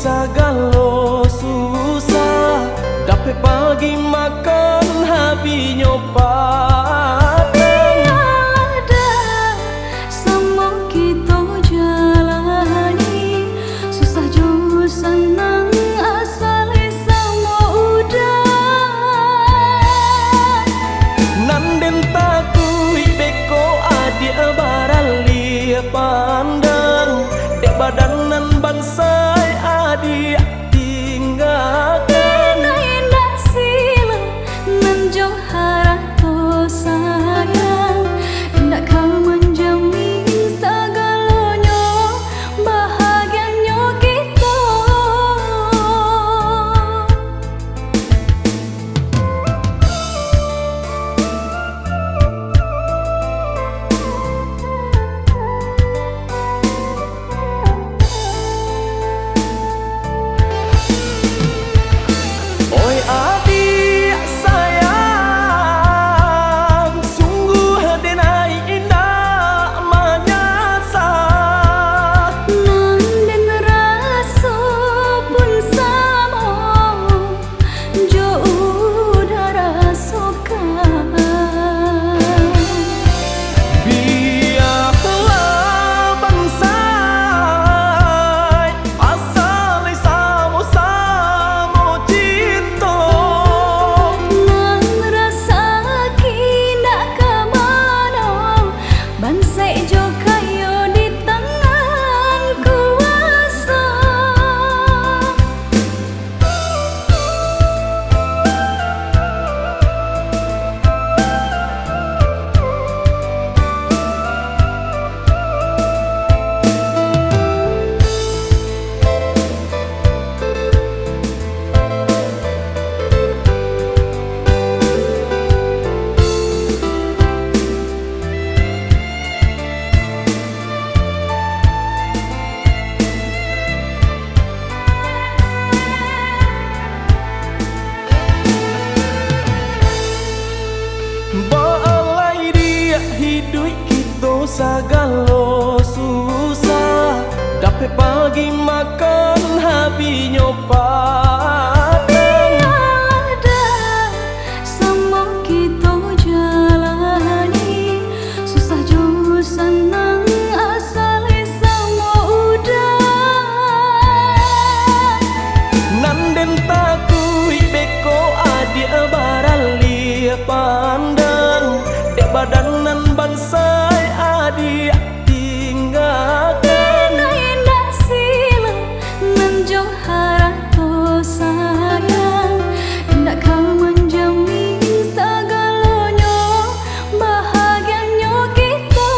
sagalo susah, dapat pagi makan habis nyopat. Tiada sama kita jalani, susah jo senang asal sama udah. Nanden takui beko adik barali pandang, dek badanan bansai adik tinggalkan. Indah sila nan jo harato sayang, indah kau menjamin segalanya bahagianya kita. Oi adik sayang, sungguh denai indah menyasa. Nanden rasa pun sama, jo udah rasakan. Biarlah bansai asal sama-sama cinta. Nang rasa kina ke mana, bansai jo kayo di tangan kuasa. Balai dia hidup kita sagalo susah, dapat pagi makan habis nyopat. Tiada sama kita jalani, susah jo senang asal sama udah. Nanden takui beko adik barali pandang, dek badanan bansai adik tinggalkan. Indah sila nan jo harato sayang, indah kau menjamin segalanya bahagianya kita.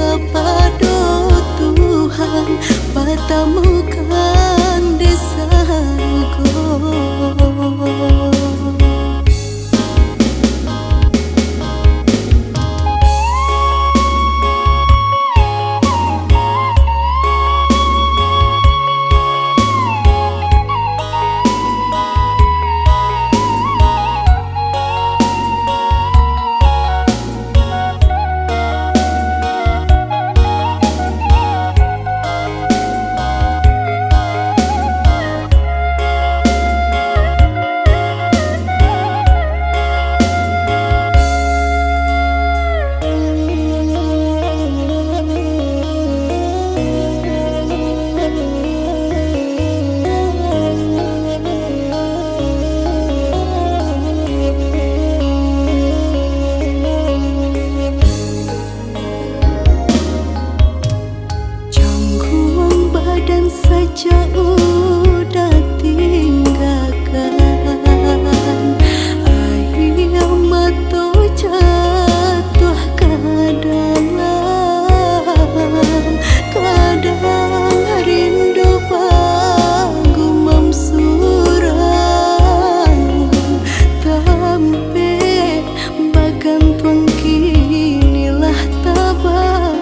kepada Tuhan, bertemukan di surga. Saja udah tinggalkan air mata jatuh ke dalam, kadang rindu pagumam surang tampe bagantuang kinilah tabang.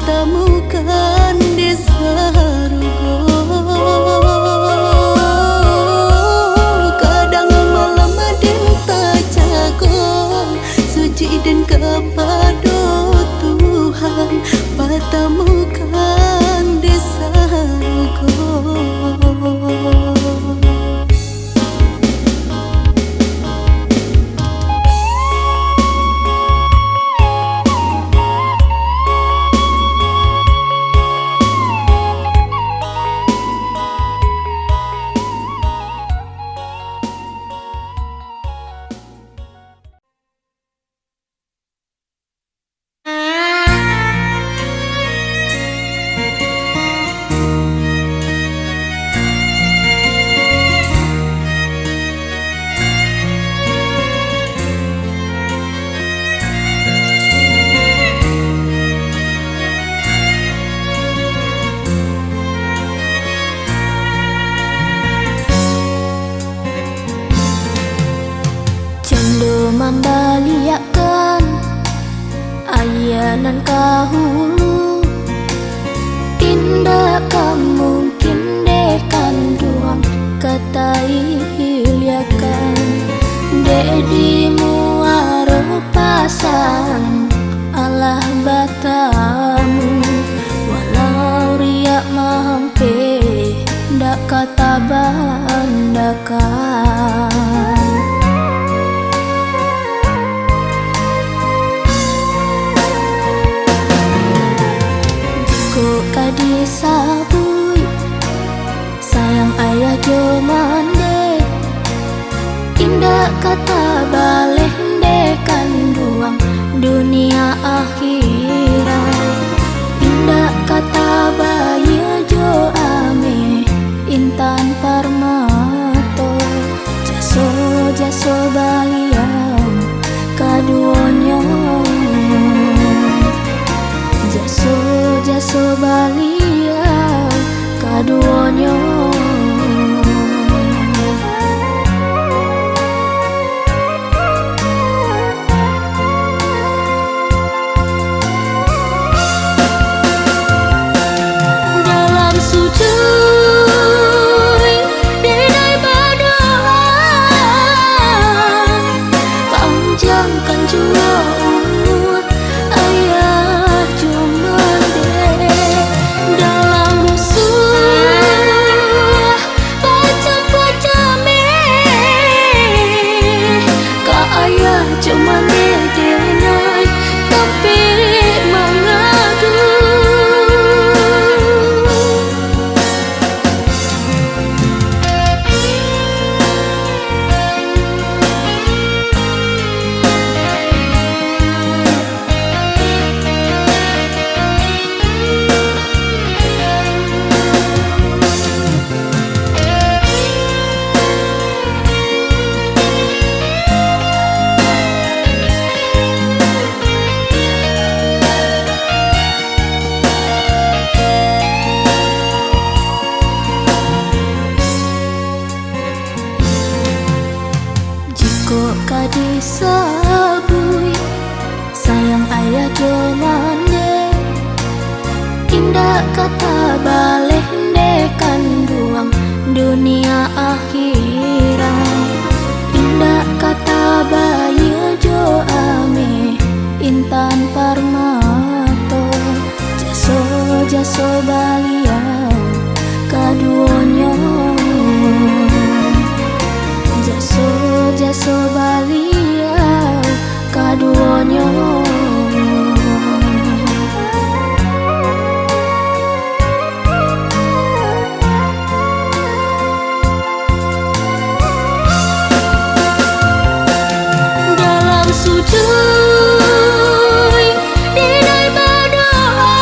Temukan di surga. Kadang malam dinta jago, suci dan kepada Tuhan, bertemukan di surga. Membaliakan ayanan kahulu, indah mungkin dekan duang katai hiliakan dedi muaro pasang Allah batamu, walau riak mampe ndak kata bandakan. Disabui sayang ayah jomande, indah kata baleh dekan duang dunia akhirat, indah kata bayi jo ame intan parmato, jaso jaso baliau kaduonyo, jaso jaso baliau kaduonyo. Dalam sujud denai berdoa, panjangkan jua bayi jo ame Intan Parmato jaso jaso baliau kaduonyo jaso jaso baliau kaduonyo sujud di dalam berdoa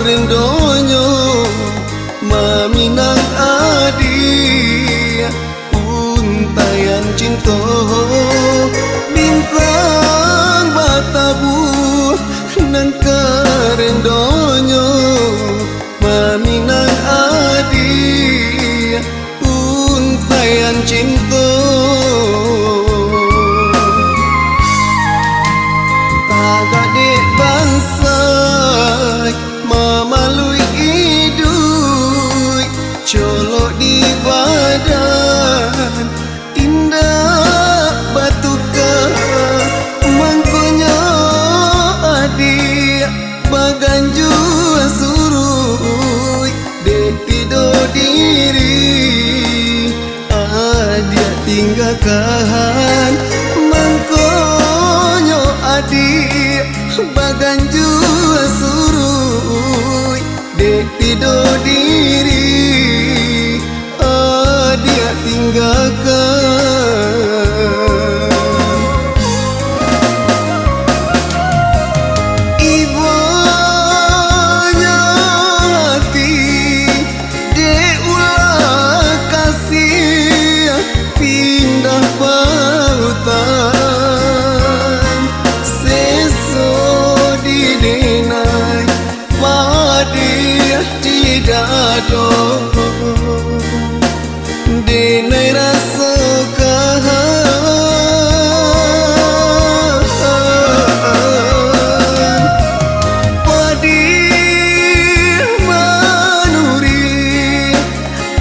rendonyo maminang adi untayan cinta bintang batabu nan karendonyo maminang adi untayan cinta tagadik bangsa mamalui idui colok di badan indah batuka mangkonya adik baganju surui dek tidur diri adik tinggalkan mangkonyo adik baganju surui dek tidur diri adik tinggalkan ibunya hati dek ulah kasih pindah pautan seso di denai padi tidak dong denai rasa kahan padi manuri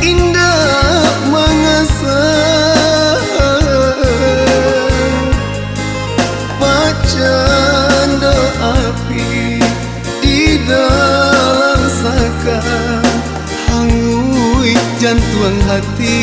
indah mengesan pacanda api di dalam sakam hangui jantung hati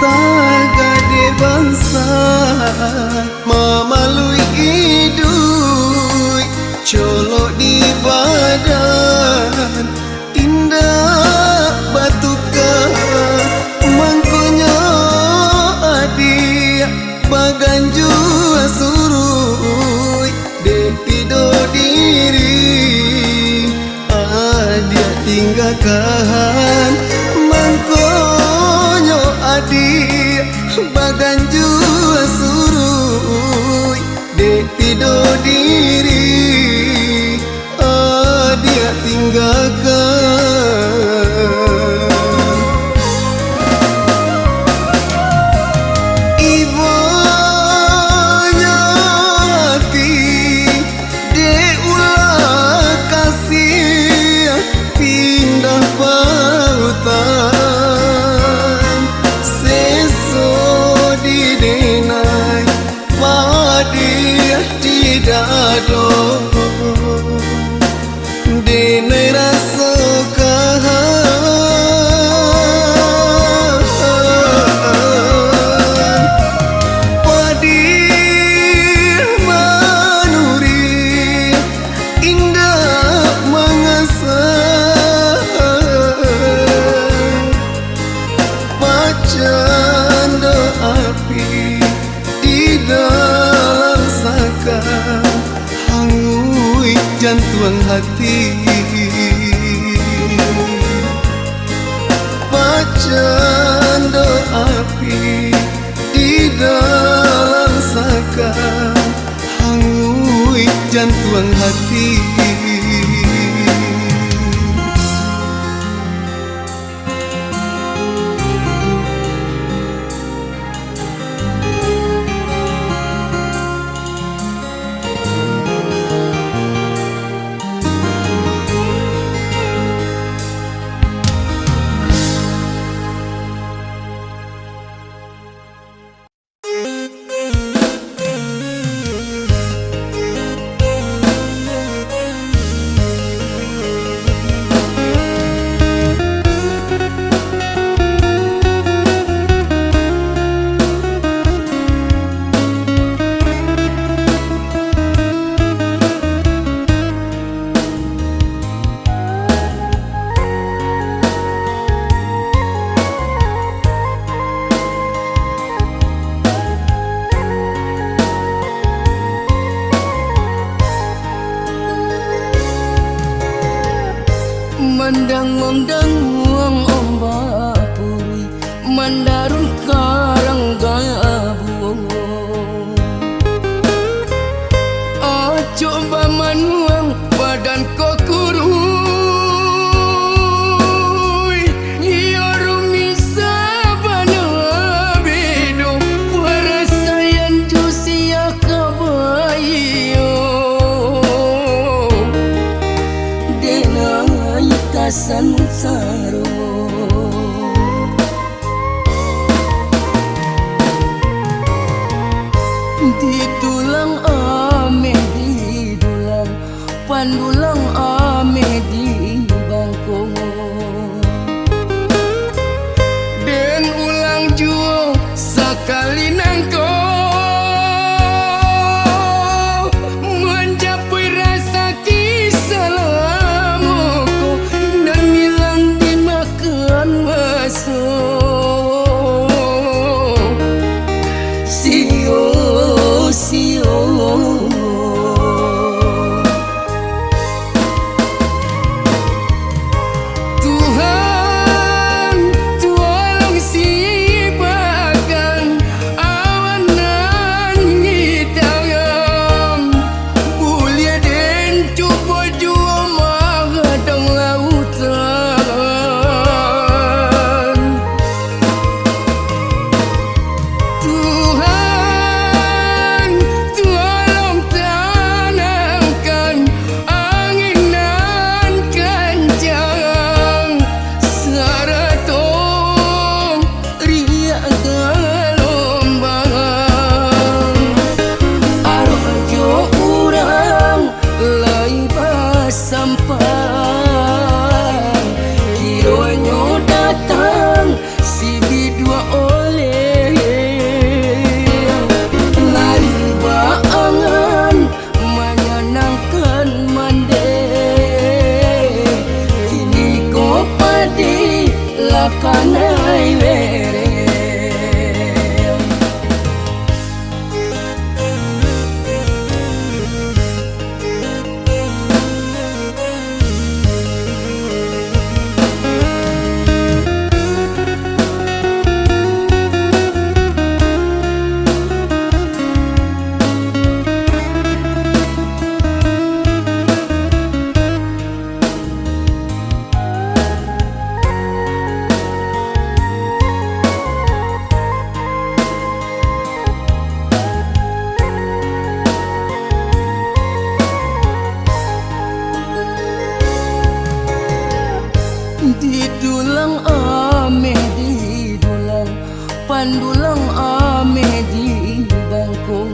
tagadik bangsa mamalui idui colok di badan indah batuka mangkonya adik baganju surui dek tidur diri adik tinggalkan mangkonyo adik baganju surui dek tidur diri adik tinggalkan ibunya hati dek ulah kasih pindah pautan seso di denai padi tidak dong denai rasa kahan padi manuri indah mengesan pacanda api di dalam sakam hangui jantung hati pacanda api di dalam sakam hangui jantung hati Mandang-mandang uang ombak puri, mandarun karang gabung. Coba manuang badan kau kurui, yorumi sabana bedo, warasayan jusia kabayo. Denai kasan saro, di tulang ame di dulang, pandulang ame di bangkong. Den ulang juo sakali nangko, mencapai rasa kisah lamoko, dan hilang dimakan masuk. Tuhan, tolong sibakan awan nan hitam, bulia den cuba jua mahadang lautan. Tuhan, tolong tanamkan angin nan kencang, saratong riak gelombang. Arjo urang lai basampan, kiranya datang si bidua oleh. Lari baangan menyenangkan mande, kini kau padi lakanai were. Di dulang ame di dulang, pandulang ame di bangkong.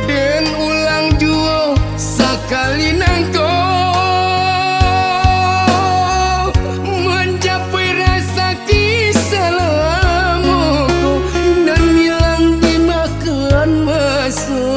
Den ulang juo sakali nangko, mencapai rasa kisah lamoko, dan hilang dimakan masuk.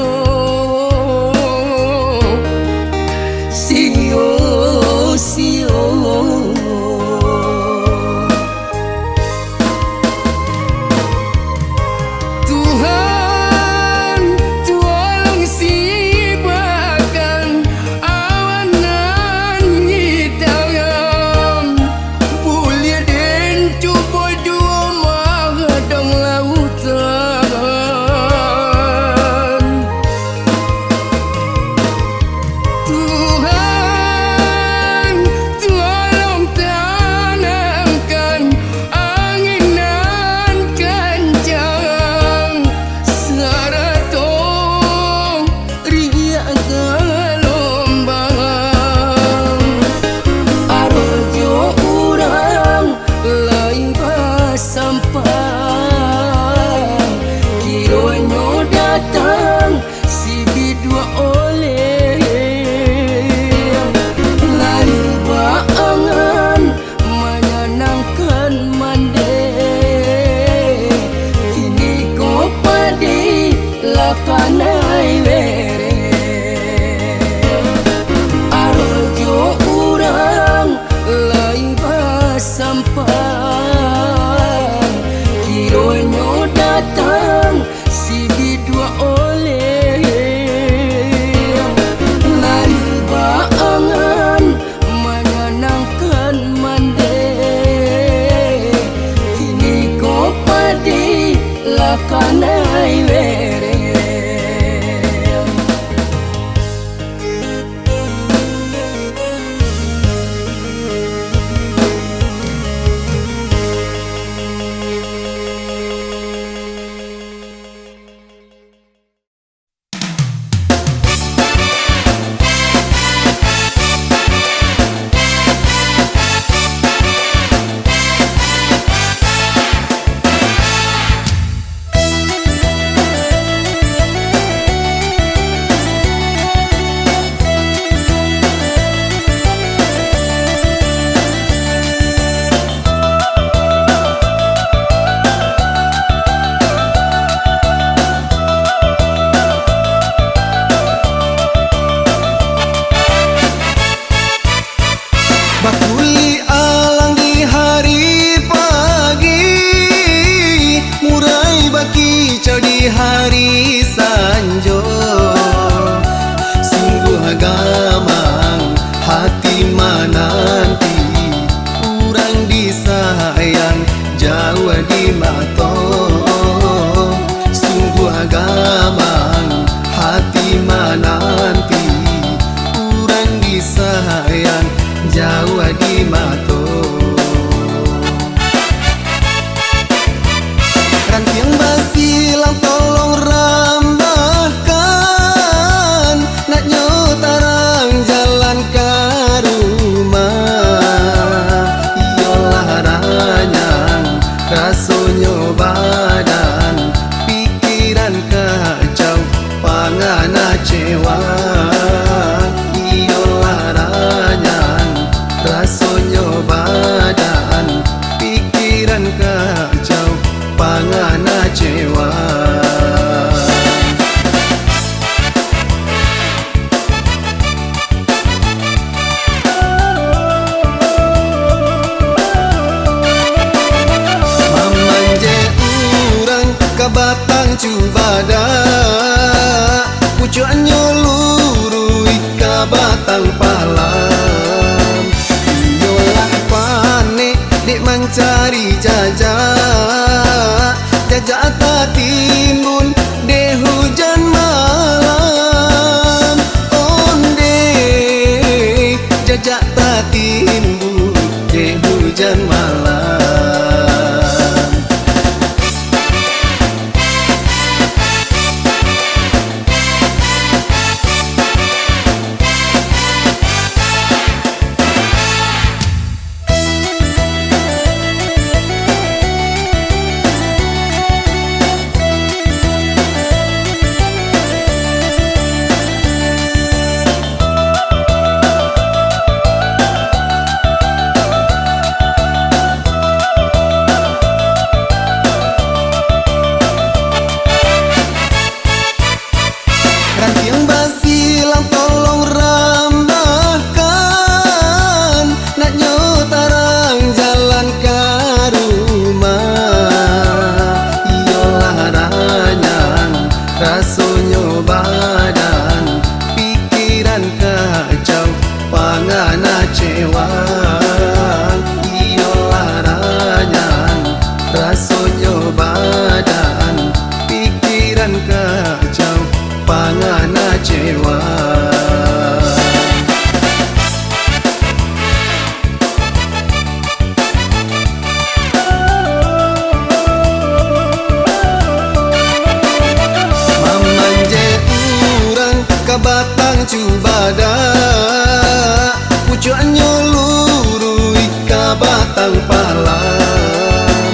jauh di mato. Rantiang basilang tolong rambahkan, nak nyotarang jalan ke rumah. Iyalah ranyang rasonyo badan, pikiran kacau pangana cewa. Iyalah ranyang rasonyo badan, pikiran kacau pangana cewa. Mamanje urang ka batang cubada, pucuknya lurui ka batang palang. Yolah panik dik mencari jajak, jajak tak timbun de hujan malam. Onde jajak tak timbun de hujan malam. Rantiang basilang tolong rambahkan, nak nyotarang jalan ke rumah. Iyalah ranyang rasonyo badan, pikiran kacau pangana cewa. Iyalah ranyang rasonyo badan, pikiran kacau pangana cewa. Mamanje urang ka batang cubada, pucuknya lurui ka batang palang.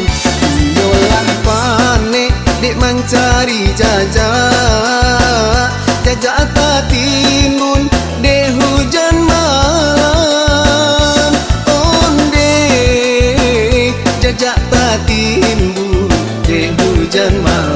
Yolah panik dik mencari jajak, jajak tak timbun de hujan malam. Onde jajak tak timbun de hujan malam.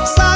Sa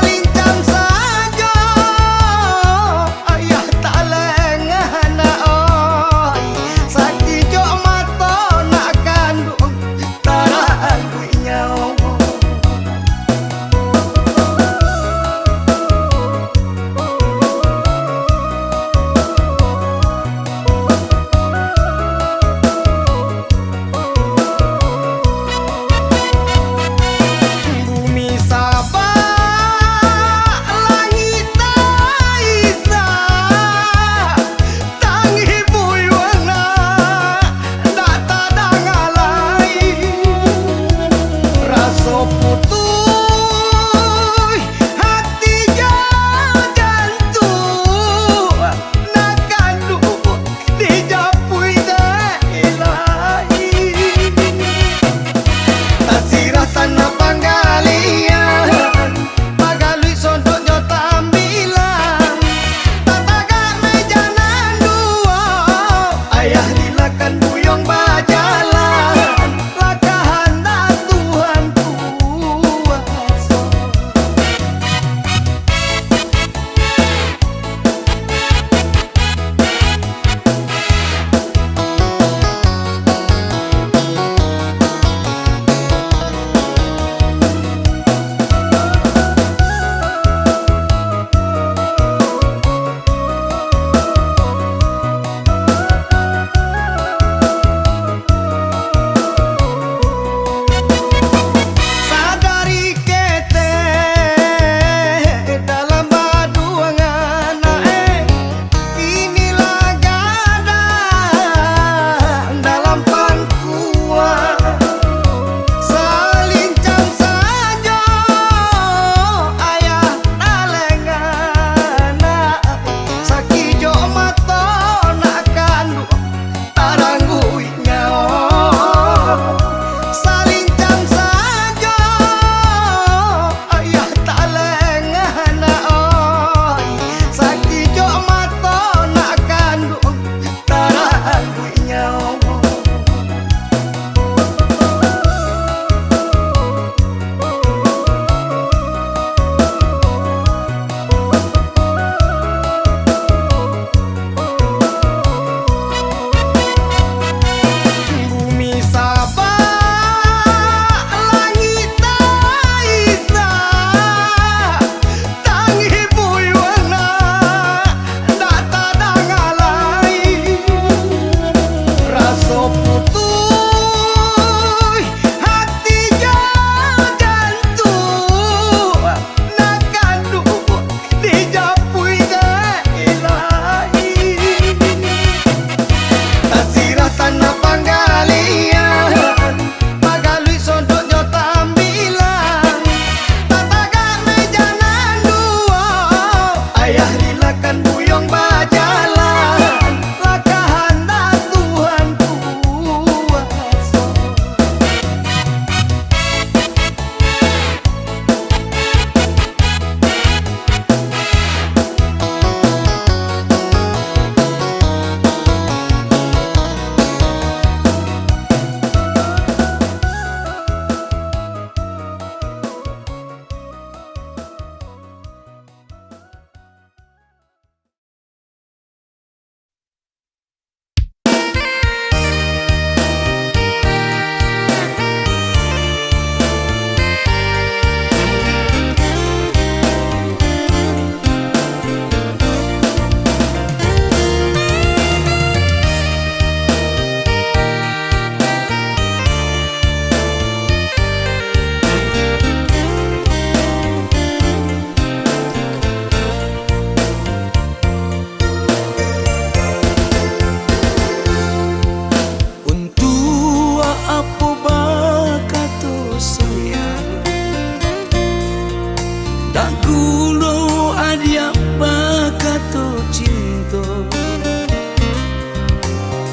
tak gulo adia bakato cinta.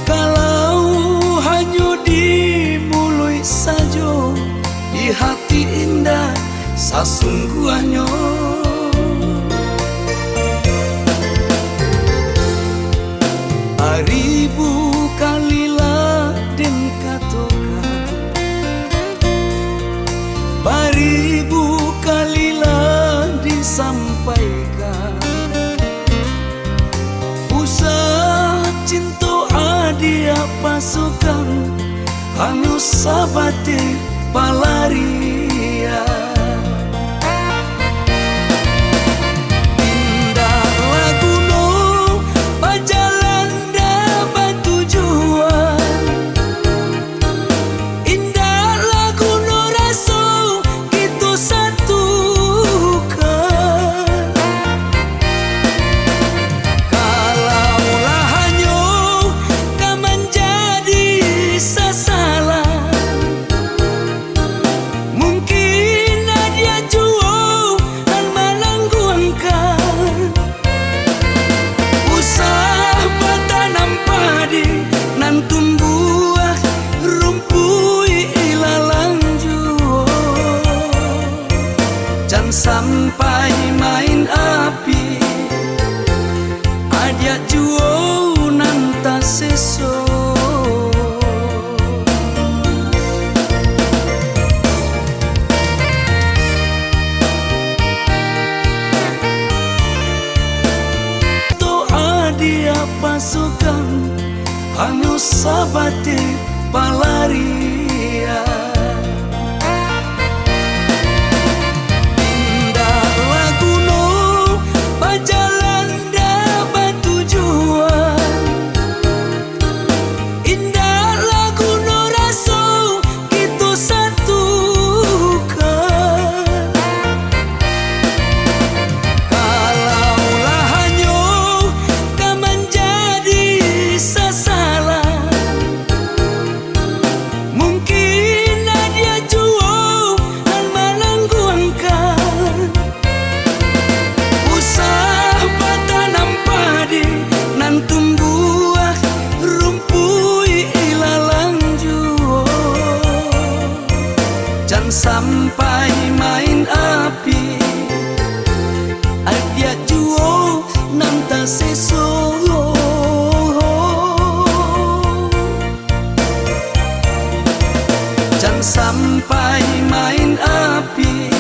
Kalau hanya di mulut saja, di hati indah sesungguhnya. Ribu kalilah den katokan, baribu kalilah disampaikan. Usah cinta adia pasukan, hanya sabate palaria. Sampai main api adia juo nanta seso. To adia pasukan hanya sabate palaria. Sampai main api adia juo nanta seso. Jangan sampai main api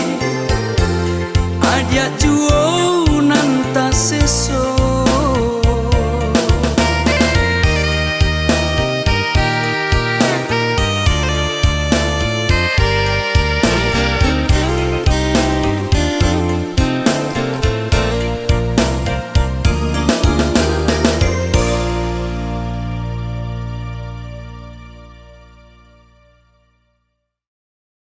adia juo